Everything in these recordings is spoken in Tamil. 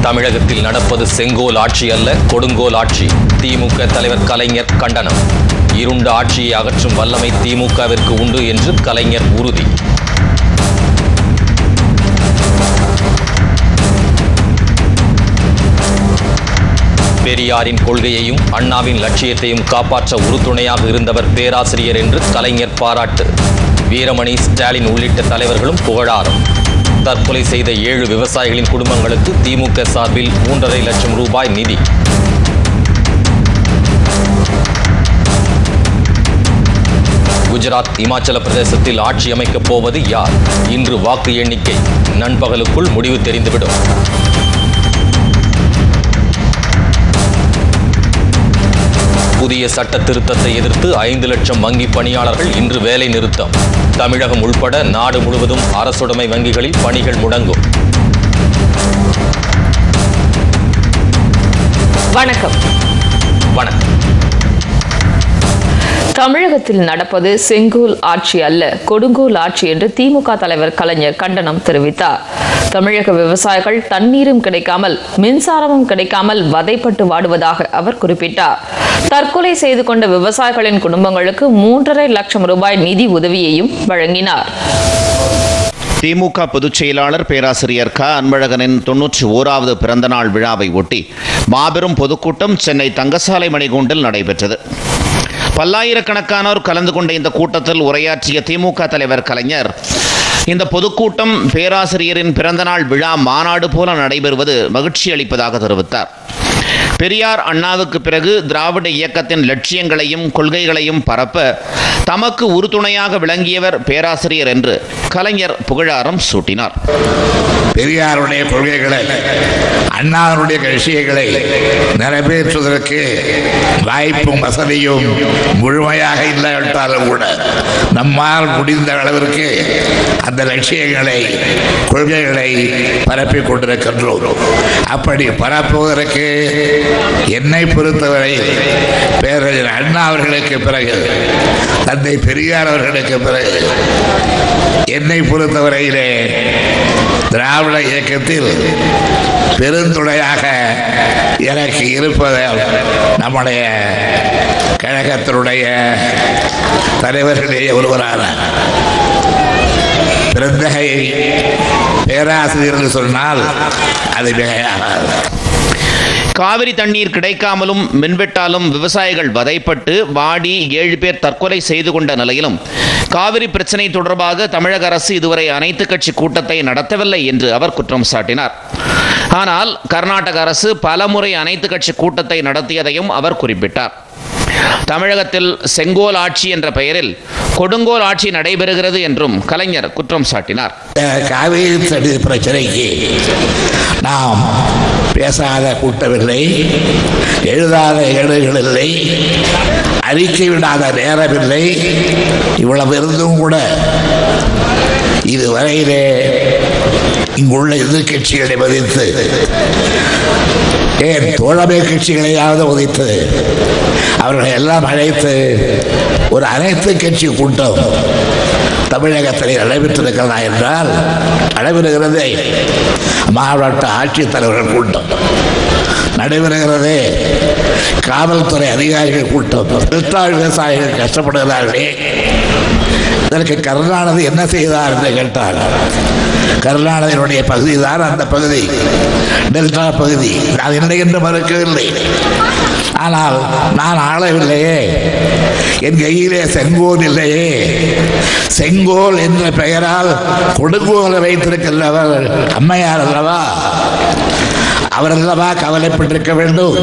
தமிழகத்தில் நடப்பது செங்கோல் ஆட்சி அல்ல, கொடுங்கோல் ஆட்சி. திமுக தலைவர் கலைஞர் கண்டனம். இருண்ட ஆட்சியை அகற்றும் வல்லமை திமுகவிற்கு உண்டு என்று கலைஞர் உறுதி. பெரியாரின் கொள்கையையும் அண்ணாவின் லட்சியத்தையும் காப்பாற்ற உறுதுணையாக இருந்தவர் பேராசிரியர் என்று கலைஞர் பாராட்டு. வீரமணி, ஸ்டாலின் உள்ளிட்ட தலைவர்களும் புகழாரம். தற்கொலை செய்த 7 விவசாயிகளின் குடும்பங்களுக்கு திமுக சார்பில் 3.5 லட்சம் ரூபாய் நிதி. குஜராத், இமாச்சல பிரதேசத்தில் ஆட்சி அமைக்கப் போவது யார்? இன்று வாக்கு எண்ணிக்கை. நண்பகலுக்குள் முடிவு தெரிந்துவிடும். புதிய சட்ட திருத்தத்தை எதிர்த்து 5 லட்சம் வங்கி பணியாளர்கள் இன்று வேலை நிறுத்தம். தமிழகம் உள்பட நாடு முழுவதும் அரசுடைமை வங்கிகளில் பணிகள் முடங்கும். வணக்கம். தமிழகத்தில் நடப்பது செங்கோல் ஆட்சி அல்ல, கொடுங்கோல் ஆட்சி என்று திமுக தலைவர் கலைஞர் கண்டனம் தெரிவித்தார். தமிழக விவசாயிகள் தண்ணீரும் கிடைக்காமல் மின்சாரமும் கிடைக்காமல் வதைப்பட்டு வாடுவதாக அவர் குறிப்பிட்டார். தற்கொலை செய்து கொண்ட விவசாயிகளின் குடும்பங்களுக்கு 3.5 லட்சம் ரூபாய் நிதி உதவியையும் வழங்கினார். திமுக பொதுச் செயலாளர் பேராசிரியர் க. அன்பழகனின் 91வது பிறந்தநாள் விழாவை ஒட்டி மாபெரும் பொதுக்கூட்டம் சென்னை தங்கசாலை மணிகூண்டில் நடைபெற்றது. பல்லாயிரக்கணக்கானோர் கலந்து கொண்ட இந்த கூட்டத்தில் உரையாற்றிய திமுக தலைவர் கலைஞர், இந்த பொதுக்கூட்டம் பேராசிரியரின் பிறந்தநாள் விழா மாநாடு போல நடைபெறுவது மகிழ்ச்சி அளிப்பதாக தெரிவித்தார். பெரியார், அண்ணாவுக்கு பிறகு திராவிட இயக்கத்தின் லட்சியங்களையும் கொள்கைகளையும் பரப்ப தமக்கு உறுதுணையாக விளங்கியவர் பேராசிரியர் என்று கலைஞர் புகழாரம் சூட்டினார். பெரியாருடைய கொள்கைகளை, அண்ணாவுடைய விஷயங்களை நிறைவேற்றுவதற்கு வாய்ப்பும் வசதியும் முழுமையாக இல்லாவிட்டாலும் கூட நம்மால் முடிந்த அளவிற்கு அந்த லட்சியங்களை, கொள்கைகளை பரப்பிக் கொண்டிருக்கின்றோம். அப்படி பரப்புவதற்கு என்னை பொறுத்தவரை பேரறிஞர் அண்ணா அவர்களுக்கு பிறகு, தந்தை பெரியார் அவர்களுக்கு பிறகு, என்னை பொறுத்தவரையிலே திராவிட இயக்கத்தில் பெருந்துணையாக எனக்கு இருப்பது நம்முடைய கழகத்தினுடைய தலைவர்களே ஒருவரான பிறந்தகை பேராசிரியர் என்று சொன்னால் அது மிகையாகாது. காவிரி தண்ணீர் கிடைக்காமலும் மின்வெட்டாலும் விவசாயிகள் வதைப்பட்டு வாடி 7 பேர் தற்கொலை செய்து கொண்ட நிலையிலும் காவிரி பிரச்சினை தொடர்பாக தமிழக அரசு இதுவரை அனைத்து கட்சி கூட்டத்தை நடத்தவில்லை என்று அவர் குற்றம் சாட்டினார். ஆனால் கர்நாடக அரசு பலமுறை அனைத்து கட்சி கூட்டத்தை நடத்தியதையும் அவர் குறிப்பிட்டார். தமிழகத்தில் செங்கோல் ஆட்சி என்ற பெயரில் கொடுங்கோல் ஆட்சி நடைபெறுகிறது என்றும் கலைஞர் குற்றம் சாட்டினார். காவிரி தண்ணீர் பிரச்சனைக்கு நாம் பேசாத கூட்டமில்லை, எழுதாத ஏடுகள் இல்லை, அறிக்கை விடாத நேரமில்லை. இவ்வளவு இருந்தும் கூட இதுவரையிலே இங்குள்ள எதிர்கட்சிகளை மதித்து, ஏன் தோழமை கட்சிகளையாவது உதைத்து அவர்களை எல்லாம் அழைத்து ஒரு அனைத்து கட்சி கூட்டம் தமிழகத்தில் நடைபெற்றிருக்கிறதா என்றால் நடைபெறுகிறதே. மாவட்ட ஆட்சித்தலைவர்கள் கூட்டம் நடைபெறுகிறதே. காவல்துறை அதிகாரிகள் கூட்டம். விவசாயிகள் கஷ்டப்படுகிறார்களே, இதற்கு கருணாநிதி என்ன செய்தார் என்று கேட்டார். கருணாநிதியினுடைய பகுதி தான் அந்த பகுதி, டெல்டா பகுதி. நான் இல்லை என்று மறுக்கவில்லை. ஆனால் நான் ஆளவில்லையே, என் கையிலே செங்கோல் இல்லையே. செங்கோல் என்ற பெயரால் கொடுங்கோலை வைத்திருக்கிறவர் அம்மையார் அல்லவா? அவர் அல்லவா கவலைப்பட்டிருக்க வேண்டும்,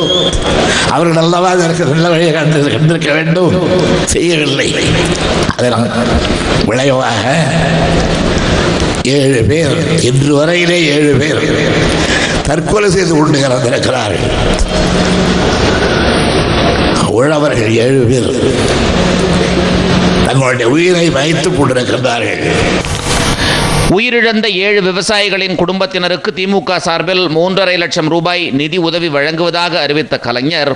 அவர்கள் அல்லவா அதற்கு நல்ல வழியை கண்டிருக்க வேண்டும். செய்யவில்லை. அதனால் விளைவாக 7 பேர், இன்று வரையிலே 7 பேர் தற்கொலை செய்து கொண்டு இறந்திருக்கிறார்கள். உழவர்கள் 7 பேர் தங்களுடைய உயிரை வைத்துக் கொண்டிருக்கிறார்கள். உயிரிழந்த 7 விவசாயிகளின் குடும்பத்தினருக்கு திமுக சார்பில் 3.5 லட்சம் ரூபாய் நிதி உதவி வழங்குவதாக அறிவித்த கலைஞர்,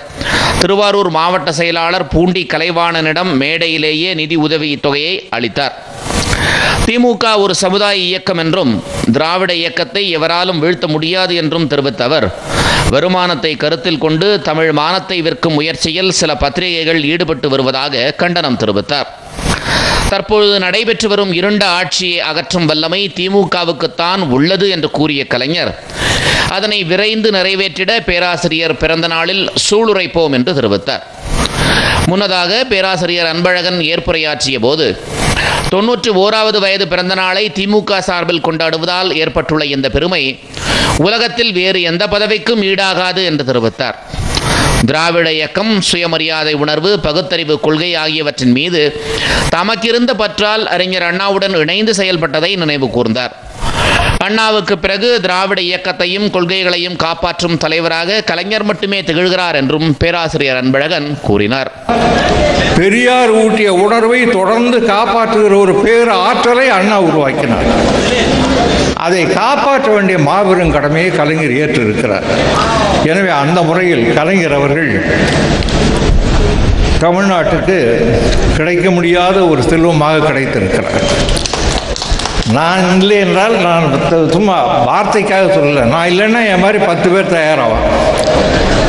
திருவாரூர் மாவட்ட செயலாளர் பூண்டி கலைவாணனிடம் மேடையிலேயே நிதி உதவி தொகையை அளித்தார். திமுக ஒரு சமுதாய இயக்கம் என்றும் திராவிட இயக்கத்தை எவராலும் வீழ்த்த முடியாது என்றும் தெரிவித்த அவர், வருமானத்தை கருத்தில் கொண்டு தமிழ் மானத்தை விற்கும் முயற்சியில் சில பத்திரிகைகள் ஈடுபட்டு வருவதாக கண்டனம் தெரிவித்தார். தற்பொழுது நடைபெற்று வரும் இருண்ட ஆட்சியை அகற்றும் வல்லமை திமுகவுக்குத்தான் உள்ளது என்று கூறிய கலைஞர், அதனை விரைந்து நிறைவேற்றிட பேராசிரியர் பிறந்த நாளில் சூளுரைப்போம் என்று தெரிவித்தார். முன்னதாக பேராசிரியர் அன்பழகன் ஏற்புரையாற்றிய போது, 91வது வயது பிறந்த நாளை திமுக சார்பில் கொண்டாடுவதால் ஏற்பட்டுள்ள இந்த பெருமை உலகத்தில் வேறு எந்த பதவிக்கும் ஈடாகாது என்று தெரிவித்தார். திராவிட இயக்கம், சுயமரியாதை உணர்வு, பகுத்தறிவு கொள்கை ஆகியவற்றின் மீது தமக்கிருந்த பற்றால் அறிஞர் அண்ணாவுடன் இணைந்து செயல்பட்டதை நினைவு கூர்ந்தார். அண்ணாவுக்கு பிறகு திராவிட இயக்கத்தையும் கொள்கைகளையும் காப்பாற்றும் தலைவராக கலைஞர் மட்டுமே திகழ்கிறார் என்றும் பேராசிரியர் அன்பழகன் கூறினார். பெரியார் ஊட்டிய உணர்வை தொடர்ந்து காப்பாற்றுகிற ஒரு பேர் ஆற்றலை அண்ணா உருவாக்கினார். அதை காப்பாற்ற வேண்டிய மாபெரும் கடமையை கலைஞர் ஏற்றிருக்கிறார். எனவே அந்த முறையில் கலைஞர் அவர்கள் தமிழ்நாட்டுக்கு கிடைக்க முடியாத ஒரு செல்வமாக கிடைத்திருக்கிறார். நான் இல்லை என்றால் நான் சும்மா வார்த்தைக்காக சொல்லலை, நான் இல்லைன்னா என் மாதிரி 10 பேர் தயாராகும்.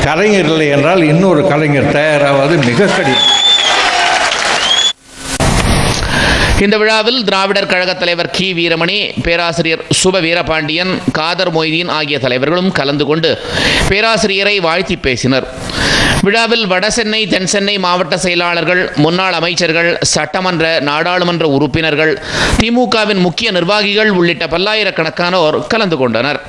கலைஞர் இல்லை என்றால் இன்னொரு கலைஞர் தயாராவது மிக கடினம். இந்த விழாவில் திராவிடர் கழக தலைவர் கி. வீரமணி, பேராசிரியர் சுப வீரபாண்டியன், காதர் மொய்தீன் ஆகிய தலைவர்களும் கலந்து கொண்டு பேராசிரியரை வாழ்த்தி பேசினர். விழாவில் வடசென்னை, தென்சென்னை மாவட்ட செயலாளர்கள், முன்னாள் அமைச்சர்கள், சட்டமன்ற, நாடாளுமன்ற உறுப்பினர்கள், திமுகவின் முக்கிய நிர்வாகிகள் உள்ளிட்ட பல்லாயிரக்கணக்கானோர் கலந்து கொண்டனர்.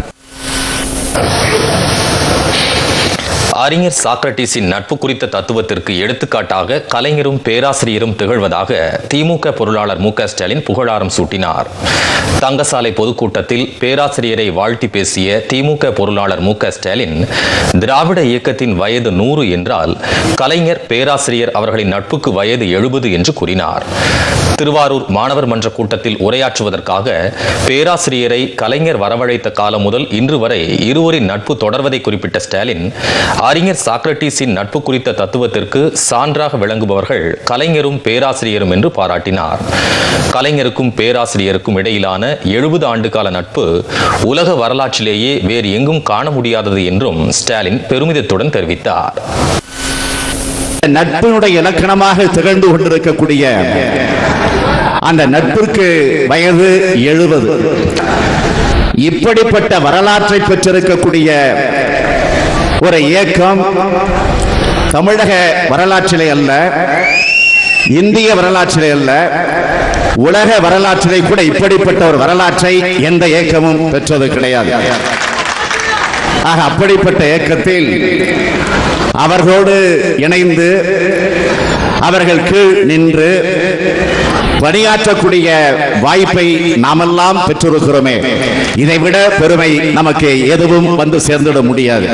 அறிஞர் சாக்ரட்டிஸின் நட்பு குறித்த தத்துவத்திற்கு எடுத்துக்காட்டாக கலைஞரும் பேராசிரியரும் திகழ்வதாக திமுக பொருளாளர் மு.க. ஸ்டாலின் புகழாரம் சூட்டினார். தங்கசாலை பொதுக்கூட்டத்தில் பேராசிரியரை வாழ்த்தி பேசிய திமுக பொருளாளர் மு.க. ஸ்டாலின், திராவிட இயக்கத்தின் வயது 100 என்றால் கலைஞர், பேராசிரியர் அவர்களின் நட்புக்கு வயது 70 என்று கூறினார். திருவாரூர் மாணவர் மன்ற கூட்டத்தில் உரையாற்றுவதற்காக பேராசிரியரை கலைஞர் வரவழைத்த காலம் முதல் இன்று வரை இருவரின் நட்பு தொடர்வதை குறிப்பிட்ட ஸ்டாலின், அறிஞர் சாக்ரட்டிஸின் நட்பு குறித்த தத்துவத்திற்கு சான்றாக விளங்குபவர்கள் கலைஞரும் பேராசிரியரும் என்று பாராட்டினார். கலைஞருக்கும் பேராசிரியருக்கும் இடையிலான 70 ஆண்டுகால நட்பு உலக வரலாற்றிலேயே வேறு எங்கும் காண முடியாதது என்றும் ஸ்டாலின் பெருமிதத்துடன் தெரிவித்தார். நட்பினுடைய இலக்கணமாக திகழ்ந்து கொண்டிருக்கக்கூடிய அந்த நட்பிற்கு வயது 70. இப்படிப்பட்ட வரலாற்றை பெற்றிருக்கக்கூடிய ஒரு இயக்கம் தமிழக வரலாற்றிலே அல்ல, இந்திய வரலாற்றிலே அல்ல, உலக வரலாற்றிலே கூட இப்படிப்பட்ட ஒரு வரலாற்றை எந்த இயக்கமும் பெற்றது கிடையாது. ஆக அப்படிப்பட்ட இயக்கத்தில் அவர்களோடு இணைந்து அவர்கள் கீழ் நின்று பணியாற்றக்கூடிய வாய்ப்பை நாமெல்லாம் பெற்றிருக்கிறோமே, இதைவிட பெருமை நமக்கு எதுவும் வந்து சேர்ந்துட முடியாது.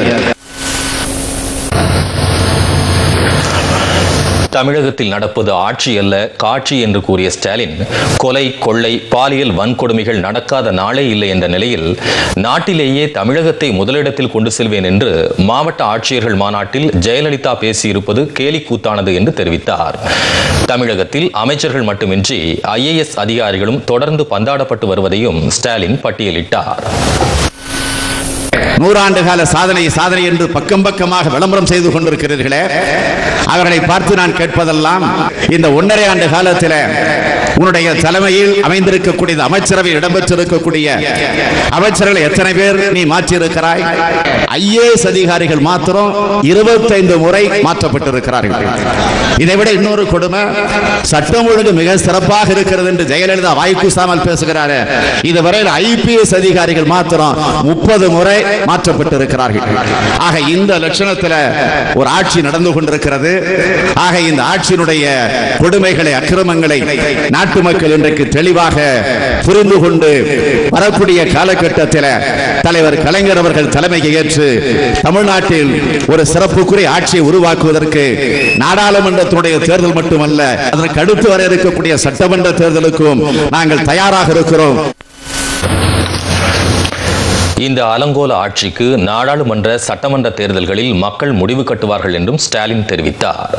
தமிழகத்தில் நடப்பது ஆட்சி அல்ல, காட்சி என்று கூறிய ஸ்டாலின், கொலை, கொள்ளை, பாலியல் வன்கொடுமைகள் நடக்காத நாளே இல்லை என்ற நிலையில் நாட்டிலேயே தமிழகத்தை முதலிடத்தில் கொண்டு செல்வேன் என்று மாவட்ட ஆட்சியர்கள் மாநாட்டில் ஜெயலலிதா பேசியிருப்பது கேலி கூத்தானது என்று தெரிவித்தார். தமிழகத்தில் அமைச்சர்கள் மட்டுமின்றி IAS அதிகாரிகளும் தொடர்ந்து பந்தாடப்பட்டு வருவதையும் ஸ்டாலின் பட்டியலிட்டார். 100 ஆண்டு கால சாதனை என்று பக்கம் பக்கமாக விளம்பரம் செய்து கொண்டிருக்கிறீர்களே, அவர்களை பார்த்து நான் கேட்பதெல்லாம், இந்த 1.5 ஆண்டு காலத்தில் உன்னுடைய தலைமையில் அமைந்திருக்கக்கூடிய அமைச்சரவையில் இடம்பெற்றிருக்கக்கூடிய அமைச்சர்கள் எத்தனை பேர் நீ மாற்றியிருக்கிறாய்? IAS அதிகாரிகள் மாத்திரம் 25 முறை மாற்றப்பட்டிருக்கிறார்கள். இதைவிட இன்னொரு கொடுமை, சட்டம் ஒழுங்கு மிக சிறப்பாக இருக்கிறது என்று ஜெயலலிதா வாய்க்கூசாமல் பேசுகிறார். இதுவரையில் IPS அதிகாரிகள் மாத்திரம் 30 முறை மாற்றப்பட்டிருக்கிறார்கள். ஆக இந்த லட்சணத்தில் ஒரு ஆட்சி நடந்து கொண்டிருக்கிறது. ஆக இந்த ஆட்சியினுடைய கொடுமைகளை, அக்கிரமங்களை நாட்டு மக்கள் இன்றைக்கு தெளிவாக புரிந்து கொண்டு வரக்கூடிய காலகட்டத்தில் தலைவர் கலைஞர் அவர்கள் தலைமையை ஏற்று தமிழ்நாட்டில் ஒரு சிறப்புக்குரிய ஆட்சியை உருவாக்குவதற்கு நாடாளுமன்றத்துடைய தேர்தல் மட்டுமல்ல, அதற்கு அடுத்து வர இருக்கக்கூடிய சட்டமன்ற தேர்தலுக்கும் நாங்கள் தயாராக இருக்கிறோம். இந்த அலங்கோல ஆட்சிக்கு நாடாளுமன்ற, சட்டமன்ற தேர்தல்களில் மக்கள் முடிவு கட்டுவார்கள் என்றும் ஸ்டாலின் தெரிவித்தார்.